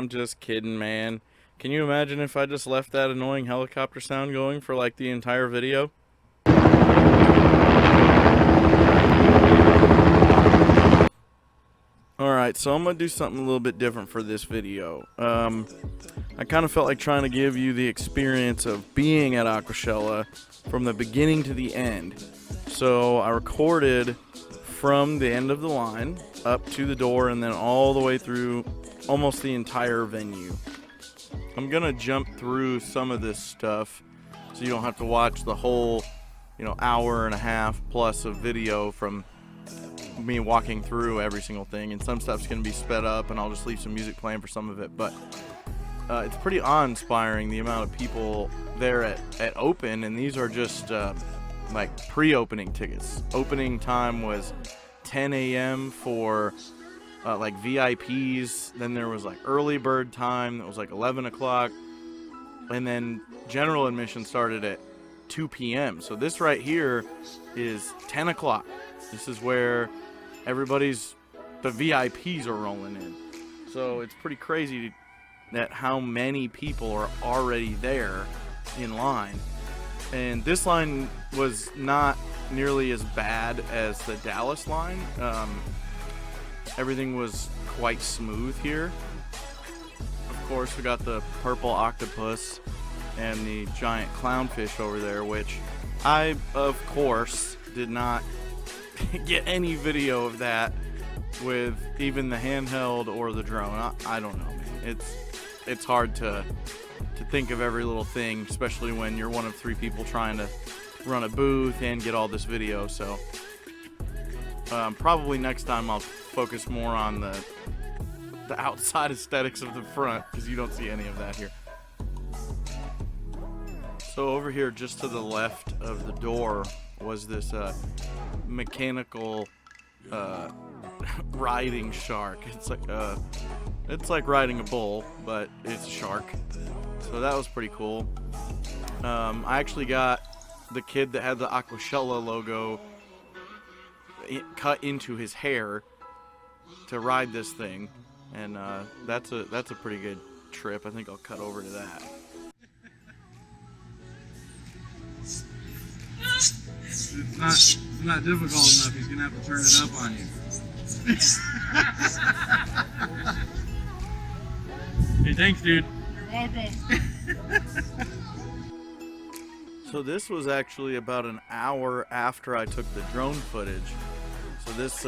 I'm just kidding, man. Can you imagine if I just left that annoying helicopter sound going for like the entire video? Alright, so I'm going to do something a little bit different for this video. I kind of felt like trying to give you the experience of being at Aquashella from the beginning to the end. So I recorded from the end of the line up to the door and then all the way through almost the entire venue. I'm going to jump through some of this stuff so you don't have to watch the whole, hour and a half plus of video from me walking through every single thing, and some stuff's going to be sped up and I'll just leave some music playing for some of it, but it's pretty awe-inspiring the amount of people there at open, and these are just like pre-opening tickets. Opening time was 10 a.m. for like VIPs, then there was like early bird time that was like 11 o'clock, and then general admission started at 2 p.m. So this right here is 10 o'clock. This is where the VIPs are rolling in. So it's pretty crazy that how many people are already there in line. And this line was not nearly as bad as the Dallas line. Everything was quite smooth here. Of course, we got the purple octopus and the giant clownfish over there, which I, of course, did not get any video of that with even the handheld or the drone. I don't know, man. It's hard to think of every little thing, especially when you're one of 3 people trying to run a booth and get all this video. So probably next time I'll focus more on the outside aesthetics of the front, because you don't see any of that here. So over here, just to the left of the door, was this mechanical riding shark. It's like riding a bull, but it's a shark. So that was pretty cool. I actually got the kid that had the Aquashella logo cut into his hair to ride this thing, and that's a pretty good trip. I think I'll cut over to that. It's not difficult enough. He's gonna have to turn it up on you. Hey, thanks, dude. You're welcome. So this was actually about an hour after I took the drone footage. So this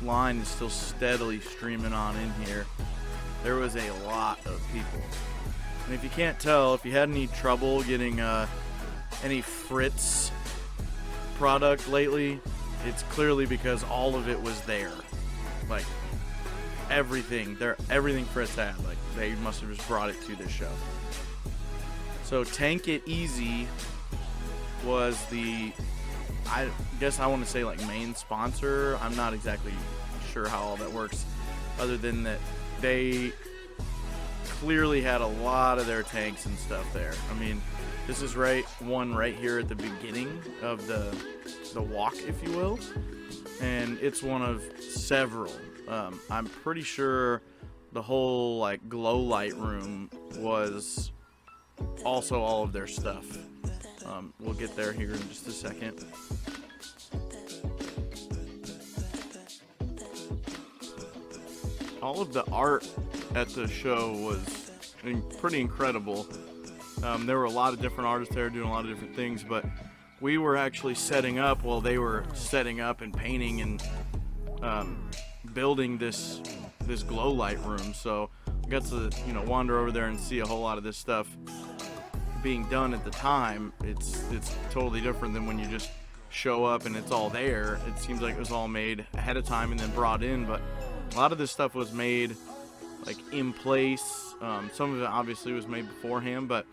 line is still steadily streaming on in here. There was a lot of people. And if you can't tell, if you had any trouble getting any Fritz product lately, it's clearly because all of it was there. Like everything Fritz had, like they must have just brought it to this show. So Tank It Easy was the, I guess I want to say, like, main sponsor. I'm not exactly sure how all that works, other than that they clearly had a lot of their tanks and stuff there. I mean, this is one right here at the beginning of the walk, if you will, and it's one of several. I'm pretty sure the whole like glow light room was also all of their stuff. We'll get there here in just a second. All of the art at the show was pretty incredible. There were a lot of different artists there doing a lot of different things, but we were actually setting up while they were setting up and painting and building this glow light room. So I got to wander over there and see a whole lot of this stuff being done at the time. It's totally different than when you just show up and it's all there. It seems like it was all made ahead of time and then brought in, but a lot of this stuff was made like in place. Some of it obviously was made beforehand, but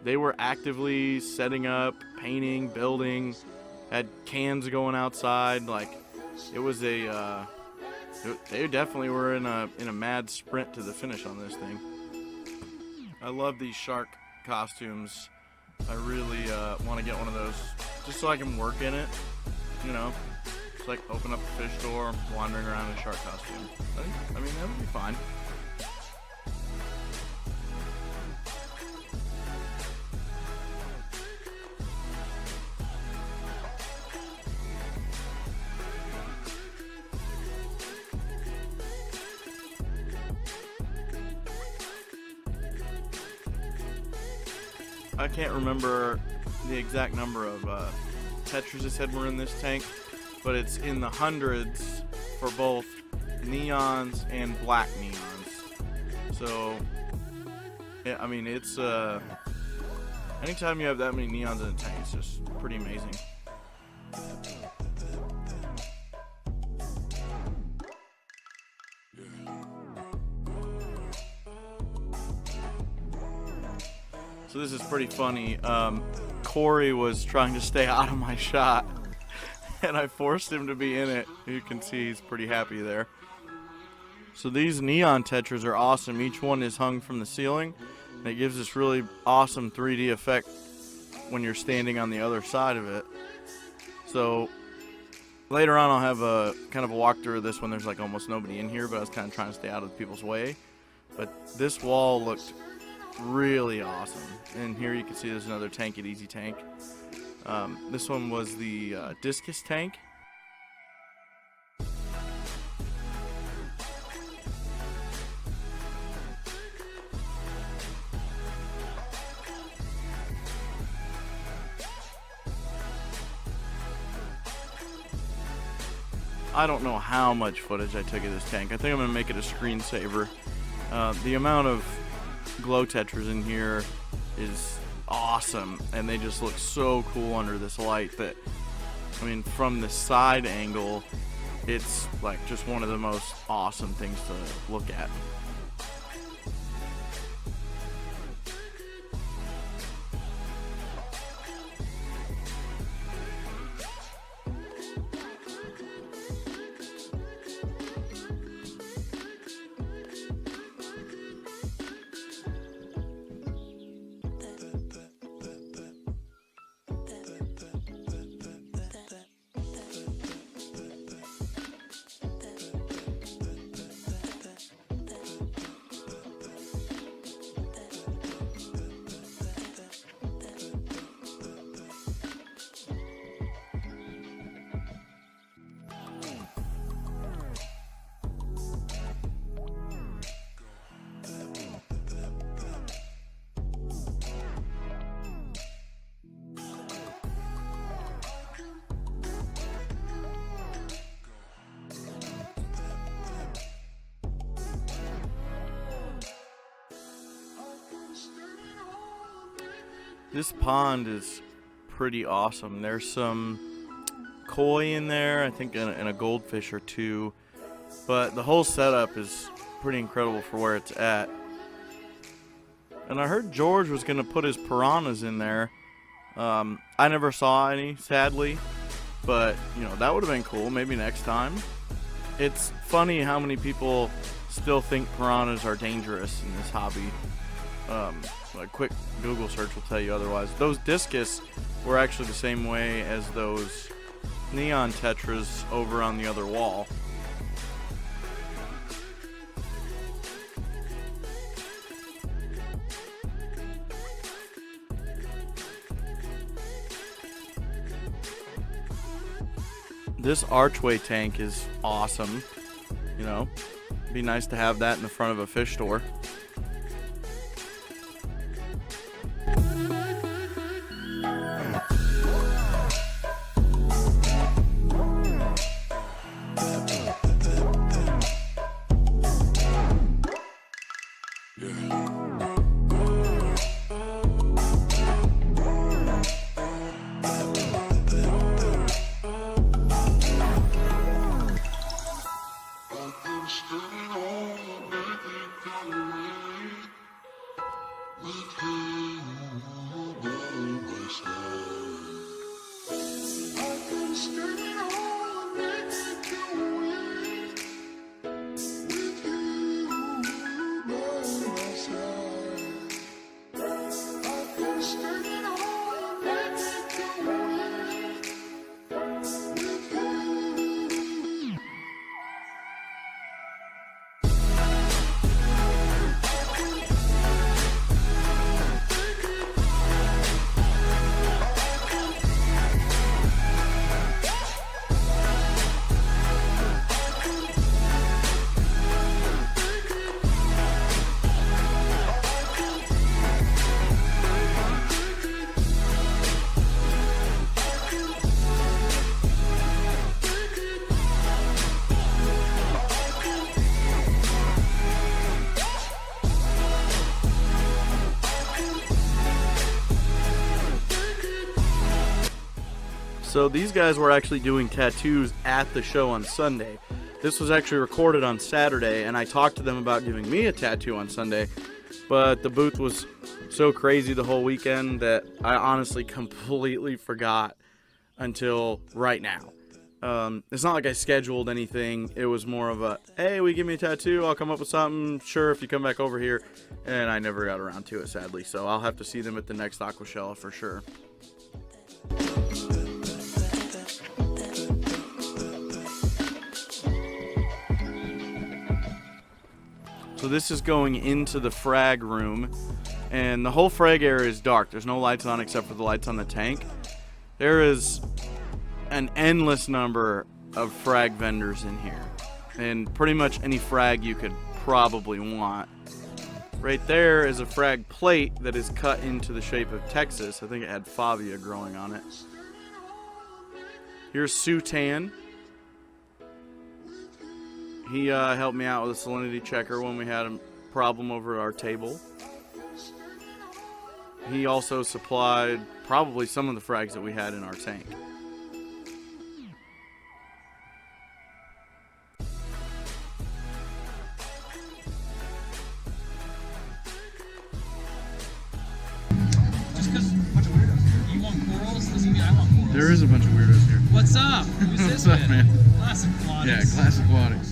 they were actively setting up, painting, building, had cans going outside. Like it was they definitely were in a mad sprint to the finish on this thing. I love these shark costumes. I really want to get one of those just so I can work in it. It's like open up a fish store, wandering around in a shark costume. I mean, that would be fine. I can't remember the exact number of Tetras they said were in this tank, but it's in the hundreds for both neons and black neons. So, yeah, I mean, it's anytime you have that many neons in a tank, it's just pretty amazing. So this is pretty funny. Corey was trying to stay out of my shot, and I forced him to be in it. You can see he's pretty happy there. So these neon Tetras are awesome. Each one is hung from the ceiling, and it gives this really awesome 3D effect when you're standing on the other side of it. So later on I'll have a kind of a walkthrough of this when there's like almost nobody in here, but I was kind of trying to stay out of people's way. But this wall looked really awesome. And here you can see there's another tank at Easy Tank. This one was the discus tank. I don't know how much footage I took of this tank. I think I'm going to make it a screensaver. The amount of glow Tetras in here is awesome, and they just look so cool under this light that, I mean, from the side angle, it's like just one of the most awesome things to look at. This pond is pretty awesome. There's some koi in there, I think, and a goldfish or two. But the whole setup is pretty incredible for where it's at. And I heard George was going to put his piranhas in there. I never saw any, sadly. But, you know, that would have been cool. Maybe next time. It's funny how many people still think piranhas are dangerous in this hobby. A quick Google search will tell you otherwise. Those discus were actually the same way as those neon Tetras over on the other wall. This archway tank is awesome. You know, be nice to have that in the front of a fish store. So these guys were actually doing tattoos at the show on Sunday. This was actually recorded on Saturday, and I talked to them about giving me a tattoo on Sunday, but the booth was so crazy the whole weekend that I honestly completely forgot until right now. It's not like I scheduled anything. It was more of a, hey, will you give me a tattoo? I'll come up with something. Sure, if you come back over here. And I never got around to it, sadly. So I'll have to see them at the next Aquashella for sure. So this is going into the Frag room. And the whole Frag area is dark. There's no lights on except for the lights on the tank. There is an endless number of frag vendors in here, and pretty much any frag you could probably want. Right there is a frag plate that is cut into the shape of Texas. I think it had Favia growing on it. Here's Sutan. He helped me out with a salinity checker when we had a problem over our table. He also supplied probably some of the frags that we had in our tank. There is a bunch of weirdos here. What's up? Who's this man? Classic Aquatics. Yeah, Classic Aquatics.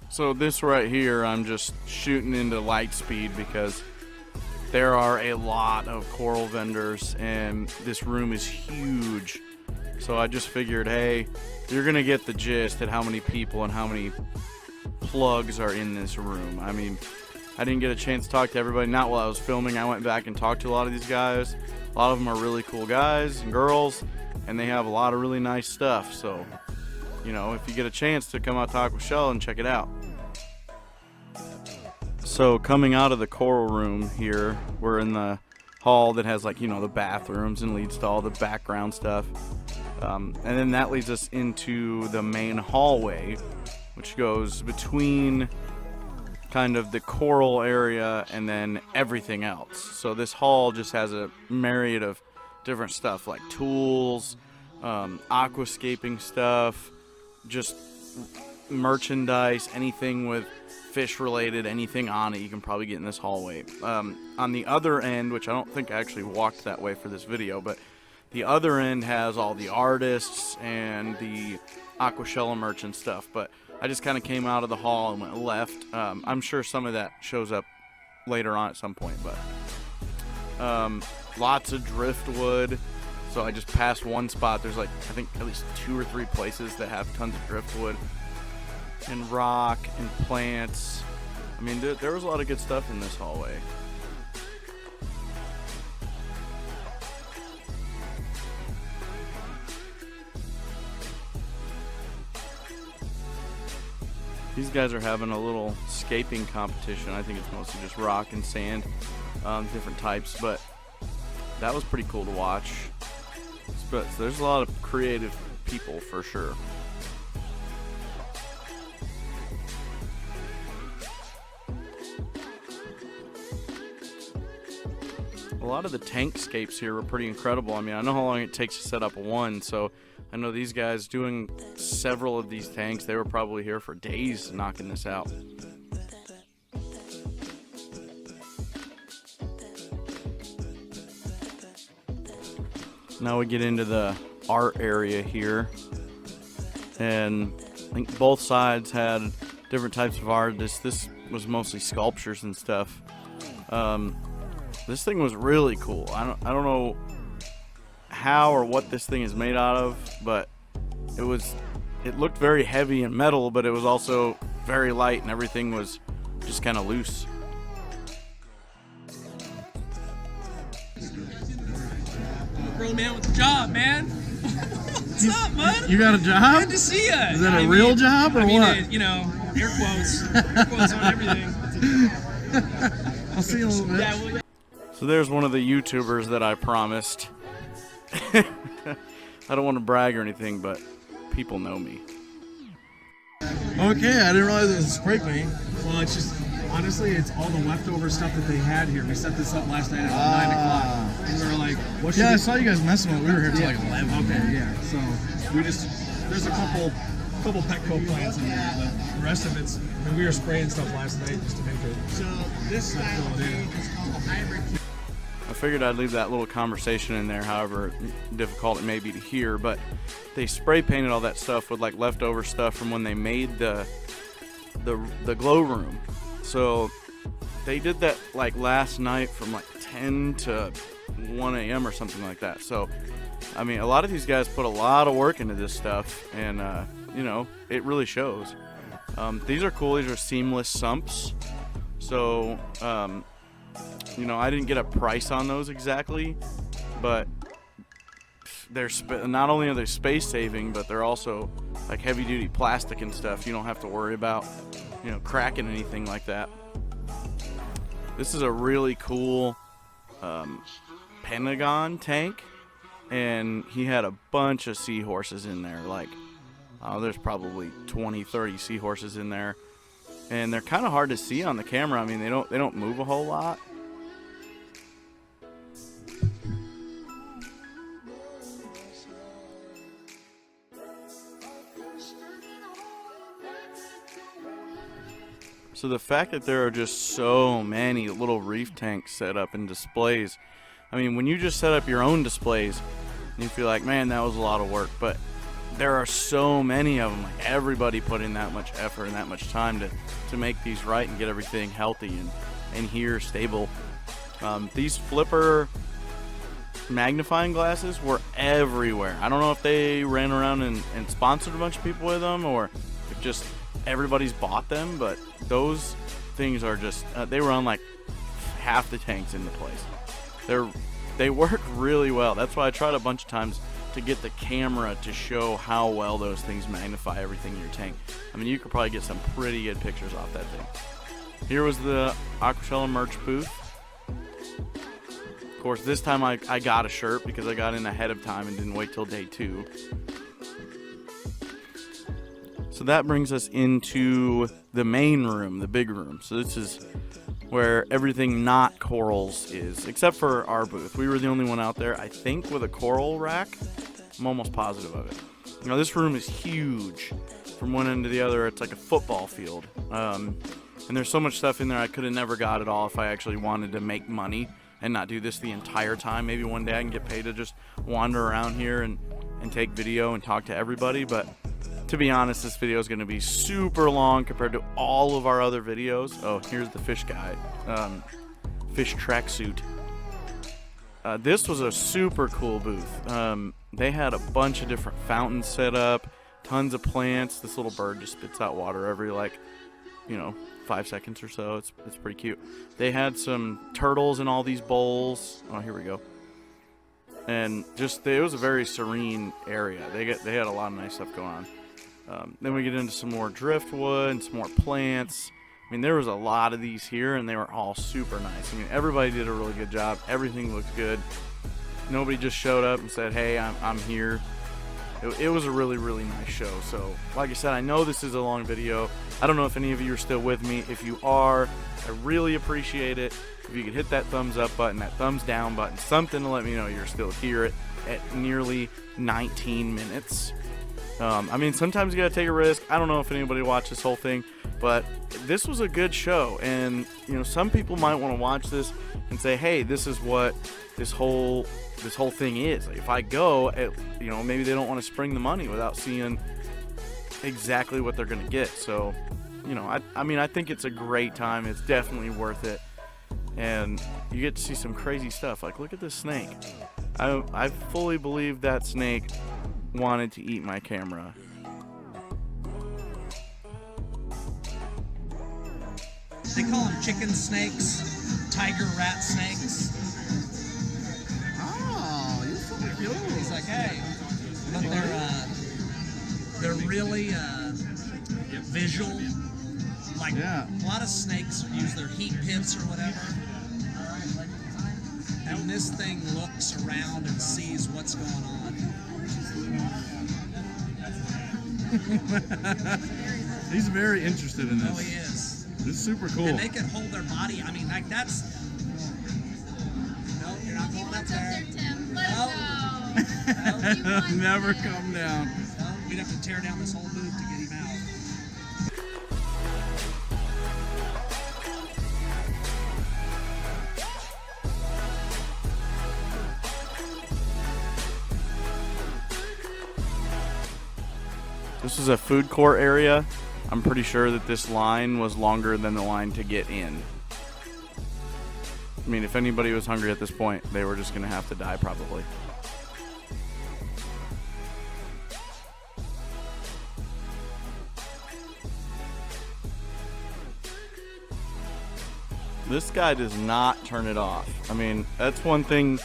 So this right here, I'm just shooting into light speed because there are a lot of coral vendors and this room is huge. So I just figured, hey, you're gonna get the gist at how many people and how many plugs are in this room. I mean, I didn't get a chance to talk to everybody, not while I was filming. I went back and talked to a lot of these guys. A lot of them are really cool guys and girls, and they have a lot of really nice stuff. So, you know, if you get a chance to come out to Aquashella and check it out. So coming out of the coral room here, we're in the hall that has, like, you know, the bathrooms and leads to all the background stuff. And then that leads us into the main hallway, which goes between kind of the coral area and then everything else. So this hall just has a myriad of different stuff like tools, aquascaping stuff, just merchandise, anything with fish related, anything on it you can probably get in this hallway. On the other end, which I don't think I actually walked that way for this video, but the other end has all the artists and the Aquashella merch and stuff. But I just kind of came out of the hall and went left. I'm sure some of that shows up later on at some point, but lots of driftwood. So I just passed one spot. There's like, I think at least 2 or 3 places that have tons of driftwood and rock and plants. I mean, there was a lot of good stuff in this hallway. These guys are having a little scaping competition. I think it's mostly just rock and sand, different types, but that was pretty cool to watch. But there's a lot of creative people for sure. A lot of the tankscapes here were pretty incredible. I mean, I know how long it takes to set up one, so I know these guys doing several of these tanks, they were probably here for days knocking this out. Now we get into the art area here, and I think both sides had different types of art. This was mostly sculptures and stuff. This thing was really cool. I don't know how or what this thing is made out of, but it looked very heavy and metal, but it was also very light, and everything was just kind of loose. Grown man with a job, man. What's up, bud? You got a job? Good to see you. Is that a real job or what? You know, air quotes on everything. I'll see you in a little bit. Yeah, well, So there's one of the YouTubers that I promised. I don't want to brag or anything, but people know me. Okay, I didn't realize it was CLICKBAIT. Well, it's just, honestly, it's all the leftover stuff that they had here. We set this up last night at 9 o'clock. And we were like, Yeah, I saw you guys messing with it. We were here till like 11. Okay, yeah. So there's a couple Petco plants in there. The rest of it's, I mean, we were spraying stuff last night just to make it. So this style of tank is called a hybrid. I figured I'd leave that little conversation in there, however difficult it may be to hear, but they spray painted all that stuff with like leftover stuff from when they made the glow room. So they did that like last night from like 10 to 1 a.m. or something like that. So I mean, a lot of these guys put a lot of work into this stuff, and you know, it really shows. These are cool. These are seamless sumps. So you know, I didn't get a price on those exactly, but they're not only are they space saving, but they're also like heavy duty plastic and stuff. You don't have to worry about, you know, cracking anything like that. This is a really cool Pentagon tank, and he had a bunch of seahorses in there. Like, there's probably 20-30 seahorses in there, and they're kind of hard to see on the camera. I mean, they don't move a whole lot. So the fact that there are just so many little reef tanks set up in displays, I mean, when you just set up your own displays, you feel like, man, that was a lot of work. But there are so many of them. Like, everybody put in that much effort and that much time to make these right and get everything healthy and here stable. These flipper magnifying glasses were everywhere. I don't know if they ran around and sponsored a bunch of people with them, or if just everybody's bought them, but those things are just they run like half the tanks in the place. They work really well. That's why I tried a bunch of times to get the camera to show how well those things magnify everything in your tank. I mean, you could probably get some pretty good pictures off that thing. Here was the Aquashella merch booth. Of course, this time I got a shirt because I got in ahead of time and didn't wait till day 2. So that brings us into the main room, the big room. So this is where everything not corals is, except for our booth. We were the only one out there, I think, with a coral rack. I'm almost positive of it. Now, this room is huge. From one end to the other, it's like a football field. And there's so much stuff in there I could have never got it all if I actually wanted to make money and not do this the entire time. Maybe one day I can get paid to just wander around here and take video and talk to everybody, but to be honest, this video is going to be super long compared to all of our other videos. Oh, here's the fish guy. Fish tracksuit. This was a super cool booth. They had a bunch of different fountains set up, tons of plants. This little bird just spits out water every, like, you know, 5 seconds or so. It's pretty cute. They had some turtles in all these bowls. Oh, here we go. And just, it was a very serene area. They had a lot of nice stuff going on. Then we get into some more driftwood and some more plants. I mean, there was a lot of these here, and they were all super nice. I mean, everybody did a really good job. Everything looked good. Nobody just showed up and said, hey, I'm here. It was a really, really nice show. So, like I said, I know this is a long video. I don't know if any of you are still with me. If you are, I really appreciate it. If you could hit that thumbs up button, that thumbs down button, something to let me know you're still here at nearly 19 minutes. I mean, sometimes you gotta take a risk. I don't know if anybody watched this whole thing, but this was a good show. And, you know, some people might want to watch this and say, hey, this is what this whole thing is. Like, if I go, you know, maybe they don't want to spring the money without seeing exactly what they're gonna get. So, you know, I mean, I think it's a great time. It's definitely worth it. And you get to see some crazy stuff. Like, look at this snake. I fully believe that snake wanted to eat my camera. They call them chicken snakes, tiger rat snakes. Oh, you're so cute. He's like, hey, but they're really visual. Like, Yeah. a lot of snakes use their heat pits or whatever. And this thing looks around and sees what's going on. He's very interested in this. Oh, he is. This is super cool. And they can hold their body. I mean, like, that's... No, you're not going up there. Never come down. We'd have to tear down this whole booth to get him out. This is a food court area. I'm pretty sure that this line was longer than the line to get in. I mean, if anybody was hungry at this point, they were just gonna have to die probably. This guy does not turn it off. I mean, that's one thing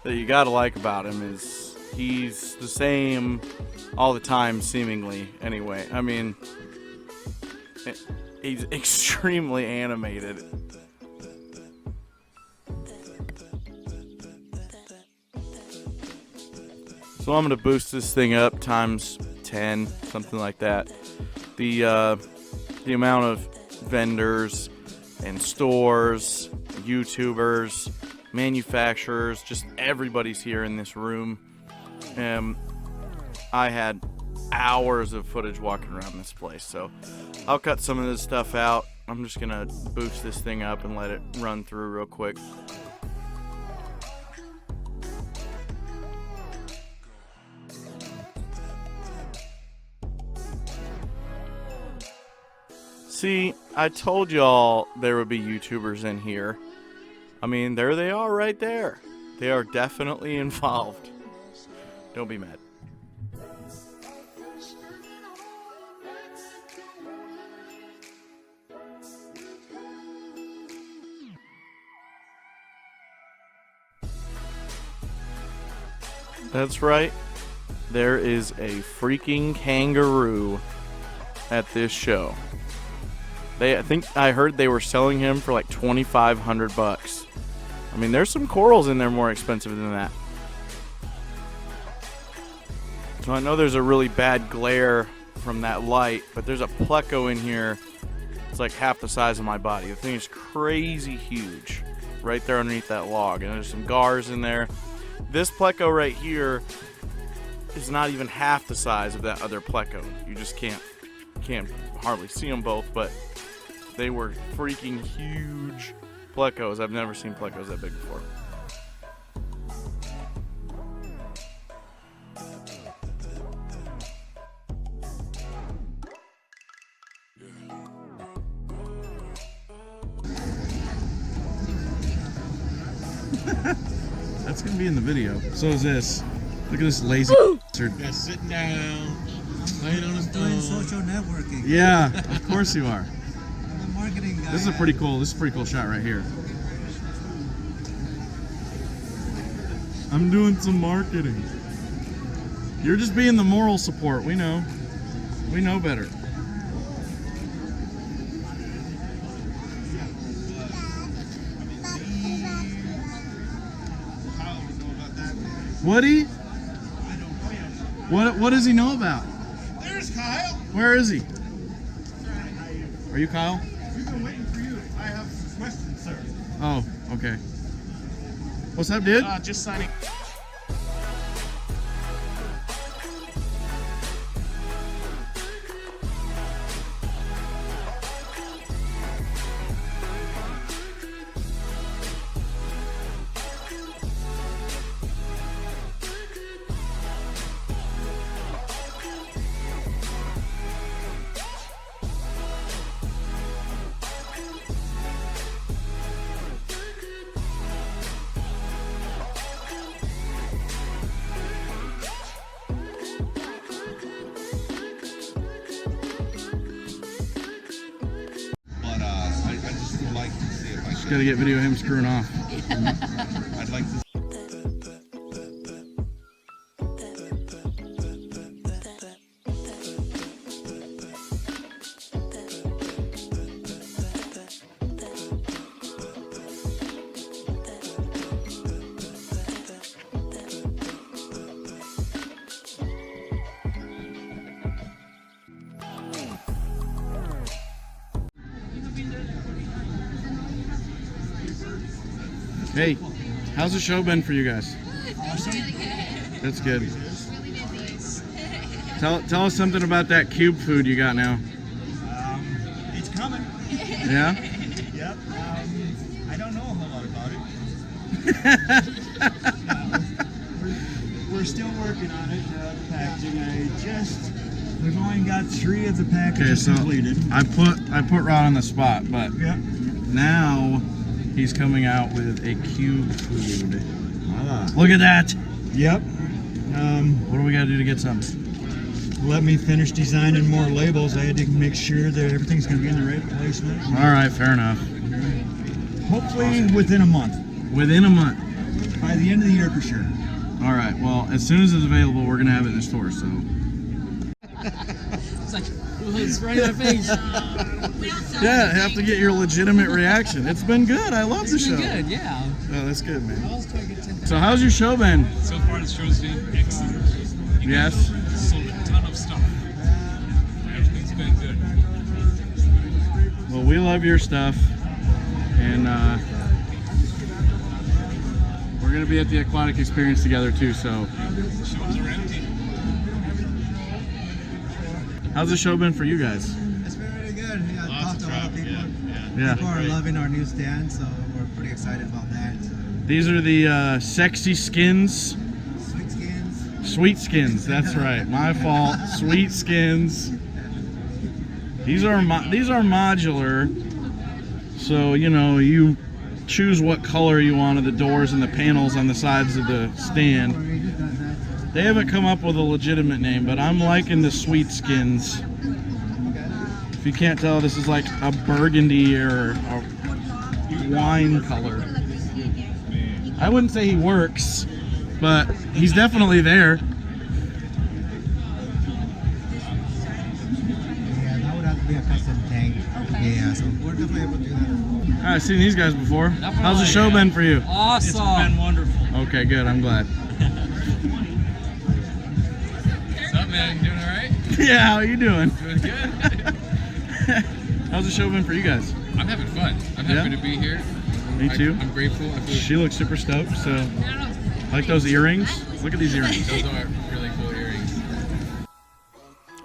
that you gotta like about him is he's the same all the time, seemingly. Anyway, I mean, he's extremely animated. So I'm gonna boost this thing up times 10, something like that. The amount of vendors and stores, YouTubers, manufacturers, just everybody's here in this room. I had hours of footage walking around this place, so I'll cut some of this stuff out. I'm just gonna boost this thing up and let it run through real quick. See, I told y'all there would be YouTubers in here. I mean, there they are right there. They are definitely involved. Don't be mad. That's right. There is a freaking kangaroo at this show. I think I heard they were selling him for like $2,500. I mean, there's some corals in there more expensive than that. So I know there's a really bad glare from that light, but there's a pleco in here. It's like half the size of my body. The thing is crazy huge right there underneath that log. And there's some gars in there. This pleco right here is not even half the size of that other pleco. You just can't hardly see them both, but they were freaking huge plecos. I've never seen plecos that big before. That's gonna be in the video. So is this. Look at this lazy bastard. Yeah, sitting down, laying on his Doing phone. social networking. Yeah, of course you are. I'm a marketing guy. This is a pretty cool shot right here. I'm doing some marketing. You're just being the moral support. We know. We know better. Woody? What does he know about? There's Kyle. Where is he? Are you Kyle? We've been waiting for you. I have some questions, sir. Oh, okay. What's up, dude? Just signing. Gotta get video of him screwing off. I'd like to. Hey, how's the show been for you guys? Awesome. That's good. Tell us something about that cube food you got now. It's coming. Yeah? Yep. I don't know a whole lot about it. We're still working on it, the packaging. We've only got 3 of the packages completed. I put Rod on the spot, but Yep. now he's coming out with a cube food. Voila. Look at that! Yep. What do we gotta do to get some? Let me finish designing more labels. I had to make sure that everything's going to be in the right placement. All right, fair enough. Hopefully within a month. Within a month. By the end of the year for sure. All right. Well, as soon as it's available, we're gonna have it in the store. So. It's like, it's right in my face. Yeah, I have to get your legitimate reaction. It's been good. I love the It's show. been good, yeah. Oh, that's good, man. So, how's your show been? So far, the show's been excellent. Yes. Sold a ton of stuff. Everything's been good. Well, we love your stuff, and we're gonna be at the Aquatic Experience together too. So, Shows are empty. how's the show been for you guys? It's been really good. Yeah, I talked to a lot of people. Yeah. People are loving our new stand, so we're pretty excited about that. So, These are the sexy skins. sweet skins. Sweet skins, that's right. My fault. Sweet skins. These are modular, so you know you choose what color you want of the doors and the panels on the sides of the stand. They haven't come up with a legitimate name, but I'm liking the sweet skins. If you can't tell, this is like a burgundy or a wine color. I wouldn't say he works, but he's definitely there. Yeah, that would have to be a custom tank. Okay. Yeah, so we're definitely able to do that. I've seen these guys before. How's the show been for you? Awesome. It's been wonderful. Okay, good. I'm glad. What's up, man? You doing all right? Yeah, how are you doing? Doing good. How's the show been for you guys? I'm having fun. I'm happy Yeah? to be here. Me too. I'm grateful. I feel She looks super stoked. So, like those earrings. Look at these earrings. those are really cool earrings.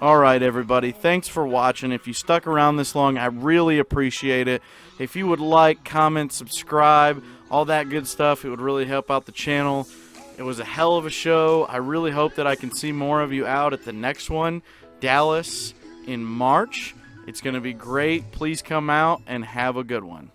All right, everybody. Thanks for watching. If you stuck around this long, I really appreciate it. If you would like, comment, subscribe, all that good stuff, it would really help out the channel. It was a hell of a show. I really hope that I can see more of you out at the next one, Dallas, in March. It's going to be great. Please come out and have a good one.